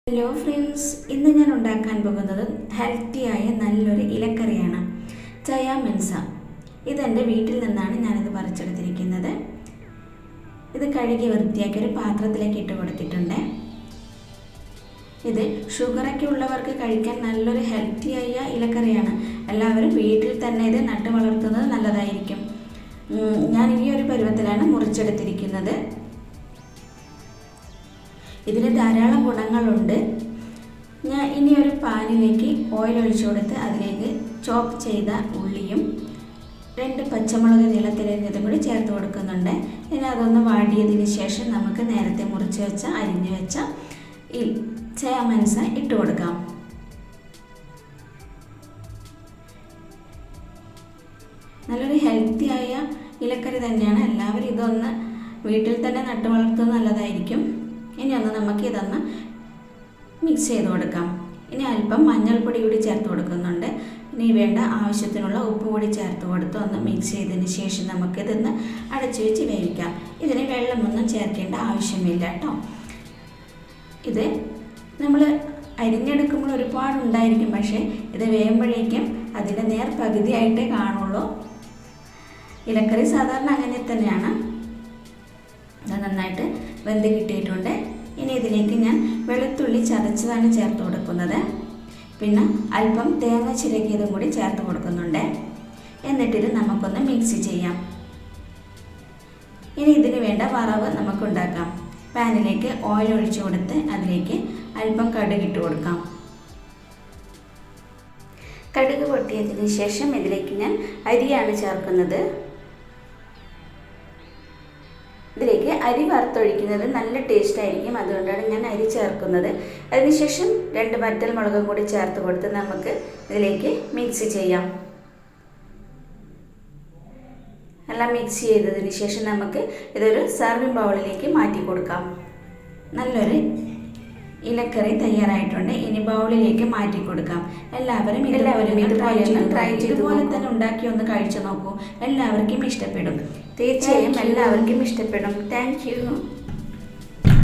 Hello friends, ഇന്ന് ഞാൻ ഉണ്ടാക്കാൻ പോകുന്നത് ഹെൽത്തിയായ നല്ലൊരു ഇലക്കറിയാണ്. ചയ മെൻസ. ഇതെൻ്റെ വീട്ടിൽ നിന്നാണ് ഞാനിത് പറിച്ചെടുത്തിരിക്കുന്നത്. ഇത് കഴുകി വൃത്തിയാക്കി ഒരു പാത്രത്തിലേക്ക് ഇട്ട് കൊടുത്തിട്ടുണ്ട്. ഇത് ഷുഗറൊക്കെ ഉള്ളവർക്ക് കഴിക്കാൻ നല്ലൊരു ഹെൽത്തിയായ ഇലക്കറിയാണ്. എല്ലാവരും വീട്ടിൽ തന്നെ ഇത് നട്ടു വളർത്തുന്നത് നല്ലതായിരിക്കും. ഞാൻ ഈ ഒരു പരുവത്തിലാണ് മുറിച്ചെടുത്തിരിക്കുന്നത്. ഇതിന് ധാരാളം ഗുണങ്ങളുണ്ട്. ഞാൻ ഇനി ഒരു പാനിലേക്ക് ഓയിൽ ഒഴിച്ചു കൊടുത്ത് അതിലേക്ക് ചോപ്പ് ചെയ്ത ഉള്ളിയും 2 പച്ചമുളക് നീളത്തിലരിഞ്ഞതും കൂടി ചേർത്ത് കൊടുക്കുന്നുണ്ട്. ഇനി അതൊന്ന് വാടിയതിന് ശേഷം നമുക്ക് നേരത്തെ മുറിച്ച് വെച്ച അരിഞ്ഞു വെച്ച ഈ ചയ മെൻസ ഇട്ട് കൊടുക്കാം. നല്ലൊരു ഹെൽത്തിയായ ഇലക്കറി തന്നെയാണ്. എല്ലാവരും ഇതൊന്ന് വീട്ടിൽ തന്നെ നട്ടു വളർത്തുന്നത് നല്ലതായിരിക്കും. ഇനി നമുക്ക് ഇതൊന്ന് മിക്സ് ചെയ്ത് കൊടുക്കാം. ഇനി അല്പം മഞ്ഞൾപ്പൊടി കൂടി ചേർത്ത് കൊടുക്കുന്നുണ്ട്. ഇനി വേണ്ട ആവശ്യത്തിനുള്ള ഉപ്പ് കൂടി ചേർത്ത് കൊടുത്ത് ഒന്ന് മിക്സ് ചെയ്തതിന് ശേഷം നമുക്കിതൊന്ന് അടച്ചു വെച്ച് വേവിക്കാം. ഇതിന് വെള്ളമൊന്നും ചേർക്കേണ്ട ആവശ്യമില്ല കേട്ടോ. ഇത് നമ്മൾ അരിഞ്ഞെടുക്കുമ്പോൾ ഒരുപാടുണ്ടായിരിക്കും, പക്ഷേ ഇത് വേവുമ്പോഴേക്കും അതിൻ്റെ നേർ പകുതിയായിട്ടേ കാണുള്ളൂ. ഇലക്കറി സാധാരണ അങ്ങനെ തന്നെയാണ്. ഇത് നന്നായിട്ട് വെന്ത് കിട്ടിയിട്ടുണ്ട്. ഇനി ഇതിലേക്ക് ഞാൻ വെളുത്തുള്ളി ചതച്ചതാണ് ചേർത്ത് കൊടുക്കുന്നത്. പിന്നെ അല്പം തേങ്ങ ചിരകിയതും കൂടി ചേർത്ത് കൊടുക്കുന്നുണ്ട്. എന്നിട്ടിത് നമുക്കൊന്ന് മിക്സ് ചെയ്യാം. ഇനി ഇതിന് വേണ്ട വറവ് നമുക്കുണ്ടാക്കാം. പാനിലേക്ക് ഓയിൽ ഒഴിച്ചു കൊടുത്ത് അതിലേക്ക് അല്പം കടുകിട്ട് കൊടുക്കാം. കടുക് പൊട്ടിയതിന് ശേഷം ഇതിലേക്ക് ഞാൻ അരിയാണ് ചേർക്കുന്നത്. ഇതിലേക്ക് അരി വറുത്തൊഴിക്കുന്നത് നല്ല ടേസ്റ്റ് ആയിരിക്കും, അതുകൊണ്ടാണ് ഞാൻ അരി ചേർക്കുന്നത്. അതിനുശേഷം 2 വറ്റൽ മുളകും കൂടി ചേർത്ത് കൊടുത്ത് നമുക്ക് ഇതിലേക്ക് മിക്സ് ചെയ്യാം. എല്ലാം മിക്സ് ചെയ്തതിന് ശേഷം നമുക്ക് ഇതൊരു സർവിംഗ് ബൗളിലേക്ക് മാറ്റി കൊടുക്കാം. നല്ലൊരു ഇലക്കറി തയ്യാറായിട്ടുണ്ട്. ഇനി ബൗളിലേക്ക് മാറ്റി കൊടുക്കാം. എല്ലാവരും ഇതുപോലെ തന്നെ ഉണ്ടാക്കി ഒന്ന് കഴിച്ചു നോക്കൂ. എല്ലാവർക്കും ഇഷ്ടപ്പെടും. തീർച്ചയായും എല്ലാവർക്കും ഇഷ്ടപ്പെടും. Thank you.